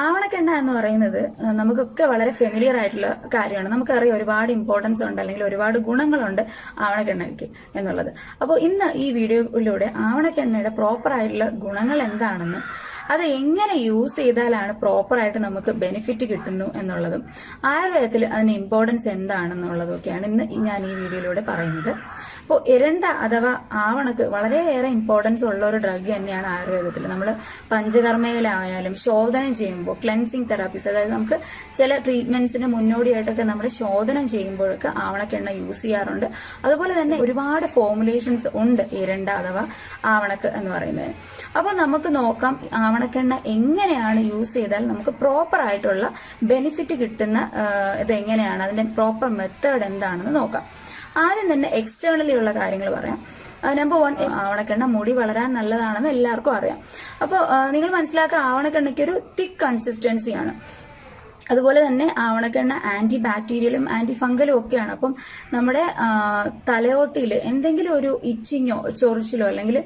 ആവണക്കെണ്ണ എന്ന് പറയുന്നത് നമുക്കൊക്കെ വളരെ ഫെമിലിയർ ആയിട്ടുള്ള കാര്യമാണ്. നമുക്കറിയാം ഒരുപാട് ഇമ്പോർട്ടൻസ് ഉണ്ട്, അല്ലെങ്കിൽ ഒരുപാട് ഗുണങ്ങളുണ്ട് ആവണക്കെണ്ണയ്ക്ക് എന്നുള്ളത്. അപ്പോൾ ഇന്ന് ഈ വീഡിയോയിലൂടെ ആവണക്കെണ്ണയുടെ പ്രോപ്പർ ആയിട്ടുള്ള ഗുണങ്ങൾ എന്താണെന്നും അത് എങ്ങനെ യൂസ് ചെയ്താലാണ് പ്രോപ്പറായിട്ട് നമുക്ക് ബെനിഫിറ്റ് കിട്ടുന്നു എന്നുള്ളതും ആയുർവേദത്തിൽ അതിന് ഇമ്പോർട്ടൻസ് എന്താണെന്നുള്ളതും ഒക്കെയാണ് ഇന്ന് ഞാൻ ഈ വീഡിയോയിലൂടെ പറയുന്നത്. അപ്പോൾ എരണ്ട അഥവാ ആവണക്ക് വളരെയേറെ ഇമ്പോർട്ടൻസ് ഉള്ള ഒരു ഡ്രഗ് തന്നെയാണ് ആയുർവേദത്തിൽ. നമ്മൾ പഞ്ചകർമ്മയിലായാലും ശോധനം ചെയ്യുമ്പോൾ ക്ലെൻസിങ് തെറാപ്പീസ്, അതായത് നമുക്ക് ചില ട്രീറ്റ്മെന്റ്സിന് മുന്നോടിയായിട്ടൊക്കെ നമ്മൾ ശോധനം ചെയ്യുമ്പോഴൊക്കെ ആവണക്കെണ്ണ യൂസ് ചെയ്യാറുണ്ട്. അതുപോലെ തന്നെ ഒരുപാട് ഫോർമുലേഷൻസ് ഉണ്ട് എരണ്ട അഥവാ ആവണക്ക് എന്ന് പറയുന്നത്. അപ്പോൾ നമുക്ക് നോക്കാം ആവണക്കെണ്ണ എങ്ങനെയാണ് യൂസ് ചെയ്താൽ നമുക്ക് പ്രോപ്പർ ആയിട്ടുള്ള ബെനിഫിറ്റ് കിട്ടുന്ന ഇത് എങ്ങനെയാണ്, അതിന്റെ പ്രോപ്പർ മെത്തേഡ് എന്താണെന്ന് നോക്കാം. ആദ്യം തന്നെ എക്സ്റ്റേണലി ഉള്ള കാര്യങ്ങൾ പറയാം. നമ്പർ 1, ആവണക്കെണ്ണ മുടി വളരാൻ നല്ലതാണെന്ന് എല്ലാവർക്കും അറിയാം. അപ്പോൾ നിങ്ങൾ മനസ്സിലാക്കുക, ആവണക്കെണ്ണയ്ക്ക് ഒരു തിക്ക് കൺസിസ്റ്റൻസിയാണ്. അതുപോലെ തന്നെ ആവണക്കെണ്ണ ആന്റി ബാക്ടീരിയലും ആന്റി ഫംഗലും ഒക്കെയാണ്. അപ്പം നമ്മുടെ തലയോട്ടിയിൽ എന്തെങ്കിലും ഒരു ഇച്ചിങ്ങോ ചൊറിച്ചിലോ അല്ലെങ്കിൽ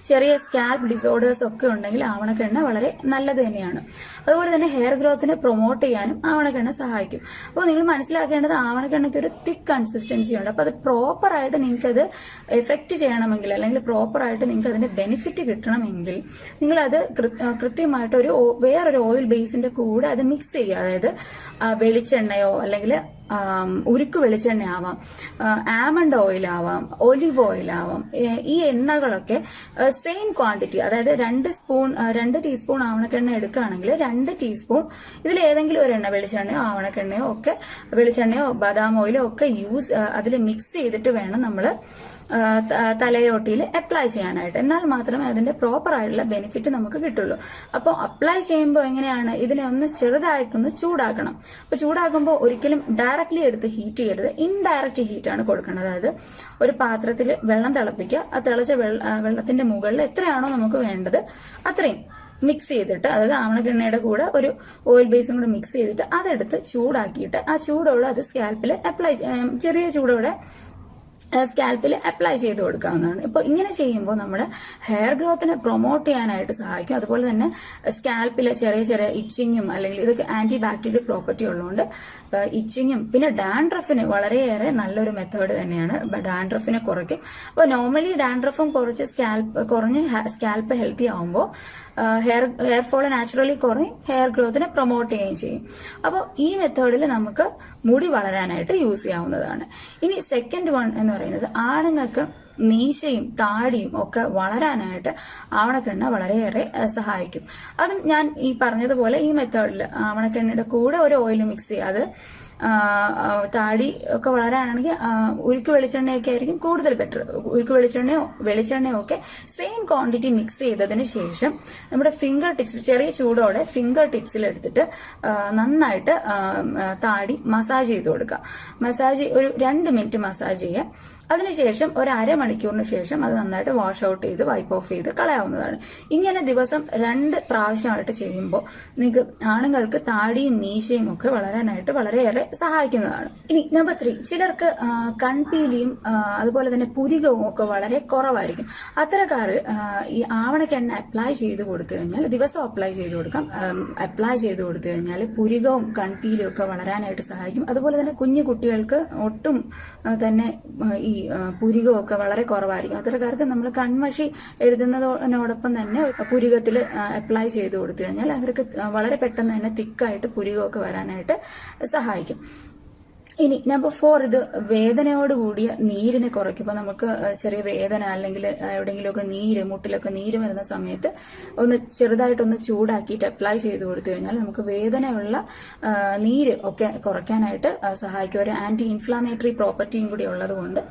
ചെറിയ സ്കാൽപ്പ് ഡിസോർഡേഴ്സ് ഒക്കെ ഉണ്ടെങ്കിൽ ആവണക്കെണ്ണ വളരെ നല്ലത് തന്നെയാണ്. അതുപോലെ തന്നെ ഹെയർ ഗ്രോത്തിനെ പ്രൊമോട്ട് ചെയ്യാനും ആവണക്കെണ്ണ സഹായിക്കും. അപ്പോൾ നിങ്ങൾ മനസ്സിലാക്കേണ്ടത് ആവണക്കെണ്ണയ്ക്ക് ഒരു തിക്ക് കൺസിസ്റ്റൻസി ഉണ്ട്. അപ്പോൾ അത് പ്രോപ്പറായിട്ട് നിങ്ങൾക്കത് എഫക്റ്റ് ചെയ്യണമെങ്കിൽ അല്ലെങ്കിൽ പ്രോപ്പറായിട്ട് നിങ്ങൾക്ക് അതിന്റെ ബെനിഫിറ്റ് കിട്ടണമെങ്കിൽ നിങ്ങളത് കൃത്യമായിട്ട് വേറൊരു ഓയിൽ ബേസിന്റെ കൂടെ അത് മിക്സ് ചെയ്യുക. അതായത് വെളിച്ചെണ്ണയോ അല്ലെങ്കിൽ ഉരുക്ക് വെളിച്ചെണ്ണ ആവാം, ആമണ്ട് ഓയിൽ ആവാം, ഒലിവ് ഓയിൽ ആവാം. ഈ എണ്ണകളൊക്കെ സെയിം ക്വാണ്ടിറ്റി, അതായത് 2 ടീസ്പൂൺ ആവണക്കെണ്ണ എടുക്കുകയാണെങ്കിൽ 2 ടീസ്പൂൺ ഇതിൽ ഏതെങ്കിലും ഒരു എണ്ണ, വെളിച്ചെണ്ണയോ ആവണക്കെണ്ണയോ ഒക്കെ, വെളിച്ചെണ്ണയോ ബദാം ഓയിലോ ഒക്കെ അതിൽ മിക്സ് ചെയ്തിട്ട് വേണം നമ്മൾ തലയോട്ടിയിൽ അപ്ലൈ ചെയ്യാനായിട്ട്. എന്നാൽ മാത്രമേ അതിന്റെ പ്രോപ്പർ ആയിട്ടുള്ള ബെനിഫിറ്റ് നമുക്ക് കിട്ടുള്ളൂ. അപ്പോൾ അപ്ലൈ ചെയ്യുമ്പോൾ എങ്ങനെയാണ്, ഇതിനെ ഒന്ന് ചെറുതായിട്ടൊന്ന് ചൂടാക്കണം. അപ്പൊ ചൂടാക്കുമ്പോൾ ഒരിക്കലും ഡയറക്റ്റ്ലി എടുത്ത് ഹീറ്റ് ചെയ്യരുത്, ഇൻഡയറക്റ്റ് ഹീറ്റാണ് കൊടുക്കേണ്ടത്. അതായത് ഒരു പാത്രത്തിൽ വെള്ളം തിളപ്പിക്കുക, ആ തിളച്ച വെള്ളത്തിന്റെ മുകളിൽ എത്രയാണോ നമുക്ക് വേണ്ടത് അത്രയും മിക്സ് ചെയ്തിട്ട്, അതായത് ആവണക്കെണ്ണയുടെ കൂടെ ഒരു ഓയിൽ ബേസും കൂടെ മിക്സ് ചെയ്തിട്ട് അതെടുത്ത് ചൂടാക്കിയിട്ട് ആ ചൂടോടെ അത് സ്കാൽപ്പിൽ അപ്ലൈ, ചെറിയ ചൂടോടെ സ്കാൽപ്പിൽ അപ്ലൈ ചെയ്ത് കൊടുക്കാവുന്നതാണ്. ഇപ്പോൾ ഇങ്ങനെ ചെയ്യുമ്പോൾ നമ്മുടെ ഹെയർ ഗ്രോത്തിനെ പ്രൊമോട്ട് ചെയ്യാനായിട്ട് സഹായിക്കും. അതുപോലെ തന്നെ സ്കാൽപ്പിലെ ചെറിയ ചെറിയ ഇച്ചിങ്ങും, അല്ലെങ്കിൽ ഇതൊക്കെ ആന്റി ബാക്ടീരിയൽ പ്രോപ്പർട്ടി ഉള്ളതുകൊണ്ട് ഇച്ചിങ്ങും, പിന്നെ ഡാൻഡ്രഫിന് വളരെയേറെ നല്ലൊരു മെത്തേഡ് തന്നെയാണ്. ഡാൻഡ്രഫിനെ കുറയ്ക്കും. അപ്പോൾ നോർമലി ഡാൻഡ്രഫും കുറഞ്ഞ് സ്കാൽപ്പ് ഹെൽത്തി ആവുമ്പോൾ ഹെയർ ഫോള് നാച്ചുറലി കുറയും, ഹെയർ ഗ്രോത്തിനെ പ്രൊമോട്ട് ചെയ്യുകയും ചെയ്യും. അപ്പോൾ ഈ മെത്തേഡിൽ നമുക്ക് മുടി വളരാനായിട്ട് യൂസ് ചെയ്യാവുന്നതാണ്. ഇനി സെക്കൻഡ് വൺ എന്ന് പറയുന്നത്, ആണുങ്ങൾക്ക് മീശയും താടിയും ഒക്കെ വളരാനായിട്ട് ആവണക്കെണ്ണ വളരെയേറെ സഹായിക്കും. അതും ഞാൻ ഈ പറഞ്ഞതുപോലെ ഈ മെത്തേഡിൽ ആവണക്കെണ്ണയുടെ കൂടെ ഒരു ഓയിൽ മിക്സ് ചെയ്യുക. അത് താടി ഒക്കെ വളരാനാണെങ്കിൽ ഉരുക്ക് വെളിച്ചെണ്ണയൊക്കെ ആയിരിക്കും കൂടുതൽ ബെറ്റർ. ഉരുക്ക് വെളിച്ചെണ്ണയോ ഒക്കെ സെയിം ക്വാണ്ടിറ്റി മിക്സ് ചെയ്തതിന് ശേഷം നമ്മുടെ ഫിംഗർ ടിപ്സിൽ, ചെറിയ ചൂടോടെ ഫിംഗർ ടിപ്സിൽ എടുത്തിട്ട് നന്നായിട്ട് താടി മസാജ് ചെയ്ത് കൊടുക്കുക. മസാജ് ഒരു 2 മിനിറ്റ് മസാജ് ചെയ്യാം. അതിനുശേഷം ഒരു അരമണിക്കൂറിന് ശേഷം അത് നന്നായിട്ട് വാഷ് ഔട്ട് ചെയ്ത് വൈപ്പ് ഓഫ് ചെയ്ത് കളയാവുന്നതാണ്. ഇങ്ങനെ ദിവസം 2 പ്രാവശ്യമായിട്ട് ചെയ്യുമ്പോൾ നിങ്ങൾക്ക് ആണുങ്ങൾക്ക് താടിയും മീശയും ഒക്കെ വളരാനായിട്ട് വളരെയേറെ സഹായിക്കുന്നതാണ്. ഇനി നമ്പർ 3, ചിലർക്ക് കൺപീലിയും അതുപോലെ തന്നെ പുരികവും ഒക്കെ വളരെ കുറവായിരിക്കും. അത്തരക്കാർ ഈ ആവണക്കെണ്ണ അപ്ലൈ ചെയ്ത് കൊടുത്തു കഴിഞ്ഞാൽ, ദിവസം അപ്ലൈ ചെയ്ത് കൊടുക്കാം, അപ്ലൈ ചെയ്ത് കൊടുത്തു കഴിഞ്ഞാൽ പുരികവും കൺപീലിയും ഒക്കെ വളരാനായിട്ട് സഹായിക്കും. അതുപോലെ തന്നെ കുഞ്ഞു കുട്ടികൾക്ക് ഒട്ടും തന്നെ ഈ പുരികമൊക്കെ വളരെ കുറവായിരിക്കും. അത്തരക്കാർക്ക് നമ്മൾ കൺമഷി എഴുതുന്നതിനോടൊപ്പം തന്നെ പുരികത്തിൽ അപ്ലൈ ചെയ്ത് കൊടുത്തു കഴിഞ്ഞാൽ അവർക്ക് വളരെ പെട്ടെന്ന് തന്നെ തിക്കായിട്ട് പുരികമൊക്കെ വരാനായിട്ട് സഹായിക്കും. ഇനി നമ്പർ 4, ഇത് വേദനയോടുകൂടിയ നീരിനെ കുറയ്ക്കും. ഇപ്പൊ നമുക്ക് ചെറിയ വേദന അല്ലെങ്കിൽ എവിടെയെങ്കിലുമൊക്കെ മുട്ടിലൊക്കെ നീര് വരുന്ന സമയത്ത് ചെറുതായിട്ടൊന്ന് ചൂടാക്കിയിട്ട് അപ്ലൈ ചെയ്ത് കൊടുത്തു കഴിഞ്ഞാൽ നമുക്ക് വേദനയുള്ള നീര് ഒക്കെ കുറയ്ക്കാനായിട്ട് സഹായിക്കും. ഒരു ആന്റി ഇൻഫ്ലാമേറ്ററി പ്രോപ്പർട്ടിയും കൂടി ഉള്ളത് കൊണ്ട്.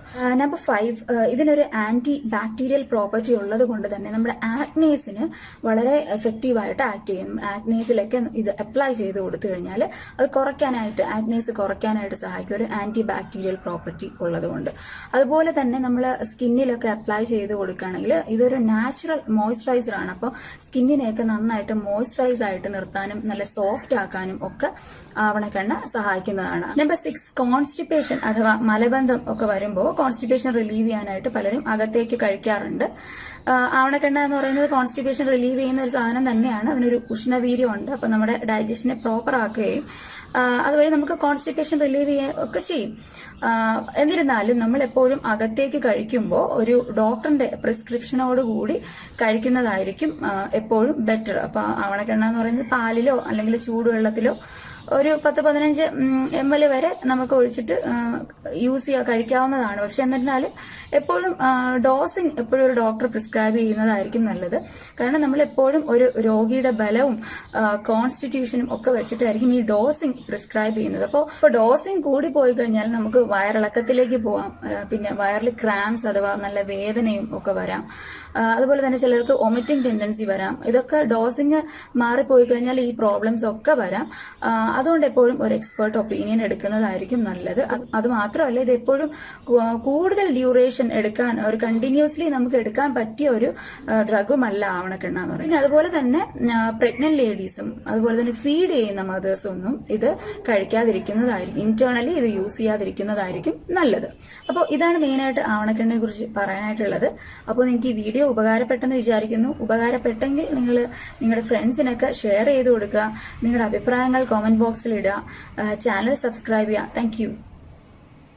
നമ്പർ 5, ഇതിനൊരു ആന്റി ബാക്ടീരിയൽ പ്രോപ്പർട്ടി ഉള്ളത് കൊണ്ട് തന്നെ നമ്മുടെ ആക്നേസിന് വളരെ എഫക്റ്റീവായിട്ട് ആക്ട് ചെയ്യും. ആക്നേസിലൊക്കെ ഇത് അപ്ലൈ ചെയ്ത് കൊടുത്തു കഴിഞ്ഞാൽ അത് ആക്നേസ് കുറയ്ക്കാനായിട്ട് സഹായിക്കും, ഒരു ആന്റി ബാക്ടീരിയൽ പ്രോപ്പർട്ടി ഉള്ളതുകൊണ്ട്. അതുപോലെ തന്നെ നമ്മൾ സ്കിന്നിലൊക്കെ അപ്ലൈ ചെയ്ത് കൊടുക്കുകയാണെങ്കിൽ ഇതൊരു നാച്ചുറൽ മോയ്സ്ചറൈസർ ആണ്. അപ്പോൾ സ്കിന്നിനെയൊക്കെ നന്നായിട്ട് മോയ്സ്ചറൈസ് ആയിട്ട് നിർത്താനും നല്ല സോഫ്റ്റ് ആക്കാനും ഒക്കെ ആവണക്കെണ്ണ സഹായിക്കുന്നതാണ്. നമ്പർ 6, കോൺസ്റ്റിപ്പേഷൻ അഥവാ മലബന്ധം ഒക്കെ വരുമ്പോൾ കോൺസ്റ്റിപ്പേഷൻ റിലീവ് ചെയ്യാനായിട്ട് പലരും അകത്തേക്ക് കഴിക്കാറുണ്ട്. ആവണക്കെണ്ണ എന്ന് പറയുന്നത് കോൺസ്റ്റിപ്പേഷൻ റിലീവ് ചെയ്യുന്ന ഒരു സാധനം തന്നെയാണ്. അതിനൊരു ഉഷ്ണവീര്യം ഉണ്ട്. അപ്പൊ നമ്മുടെ ഡൈജഷനെ പ്രോപ്പർ ആക്കുകയും അതുവഴി നമുക്ക് കോൺസ്റ്റിപ്പേഷൻ റിലീവ് ചെയ്യുക ഒക്കെ ചെയ്യും. എന്നിരുന്നാലും നമ്മൾ എപ്പോഴും അകത്തേക്ക് കഴിക്കുമ്പോൾ ഒരു ഡോക്ടറിന്റെ പ്രിസ്ക്രിപ്ഷനോടുകൂടി കഴിക്കുന്നതായിരിക്കും എപ്പോഴും ബെറ്റർ. അപ്പൊ ആവണക്കെണ്ണ എന്ന് പറയുന്നത് പാലിലോ അല്ലെങ്കിൽ ചൂടുവെള്ളത്തിലോ ഒരു 10-15 ml വരെ നമുക്ക് ഒഴിച്ചിട്ട് കഴിക്കാവുന്നതാണ്. പക്ഷെ എന്നിരുന്നാലും എപ്പോഴും ഡോസിങ് എപ്പോഴും ഒരു ഡോക്ടർ പ്രിസ്ക്രൈബ് ചെയ്യുന്നതായിരിക്കും നല്ലത്. കാരണം നമ്മൾ എപ്പോഴും ഒരു രോഗിയുടെ ബലവും കോൺസ്റ്റിറ്റ്യൂഷനും ഒക്കെ വെച്ചിട്ടായിരിക്കും ഈ ഡോസിങ് പ്രിസ്ക്രൈബ് ചെയ്യുന്നത്. അപ്പോൾ ഡോസിങ് കൂടി പോയി കഴിഞ്ഞാൽ നമുക്ക് വയറിളക്കത്തിലേക്ക് പോവാം. പിന്നെ വയറിൽ ക്രാംസ് അഥവാ നല്ല വേദനയും ഒക്കെ വരാം. അതുപോലെ തന്നെ ചിലർക്ക് വൊമിറ്റിംഗ് ടെൻഡൻസി വരാം. ഇതൊക്കെ ഡോസിങ് മാറിപ്പോയി കഴിഞ്ഞാൽ ഈ പ്രോബ്ലംസ് ഒക്കെ വരാം. അതുകൊണ്ട് എപ്പോഴും ഒരു എക്സ്പേർട്ട് ഒപ്പീനിയൻ എടുക്കുന്നതായിരിക്കും നല്ലത്. അത് മാത്രമല്ല, ഇത് എപ്പോഴും കൂടുതൽ ഡ്യൂറേഷൻ എടുക്കാൻ ഒരു കണ്ടിന്യൂസ്ലി നമുക്ക് എടുക്കാൻ പറ്റിയ ഒരു ഡ്രഗുമല്ല ആവണക്കെണ്ണ എന്ന് പറയുന്നത്. അതുപോലെ തന്നെ പ്രഗ്നന്റ് ലേഡീസും അതുപോലെ തന്നെ ഫീഡ് ചെയ്യുന്ന മദേഴ്സും ഒന്നും ഇത് കഴിക്കാതിരിക്കുന്നതായിരിക്കും, ഇന്റേണലി ഇത് യൂസ് ചെയ്യാതിരിക്കുന്നതായിരിക്കും നല്ലത്. അപ്പോൾ ഇതാണ് മെയിനായിട്ട് ആവണക്കെണ്ണയെ കുറിച്ച് പറയാനായിട്ടുള്ളത്. അപ്പോൾ നിങ്ങൾക്ക് ഈ വീഡിയോ ഉപകാരപ്പെട്ടെന്ന് വിചാരിക്കുന്നു. ഉപകാരപ്പെട്ടെങ്കിൽ നിങ്ങൾ നിങ്ങളുടെ ഫ്രണ്ട്സിനൊക്കെ ഷെയർ ചെയ്ത് കൊടുക്കുക. നിങ്ങളുടെ അഭിപ്രായങ്ങൾ കമന്റ് ബോക്സിൽ ഇടുക. ചാനൽ സബ്സ്ക്രൈബ് ചെയ്യുക. താങ്ക്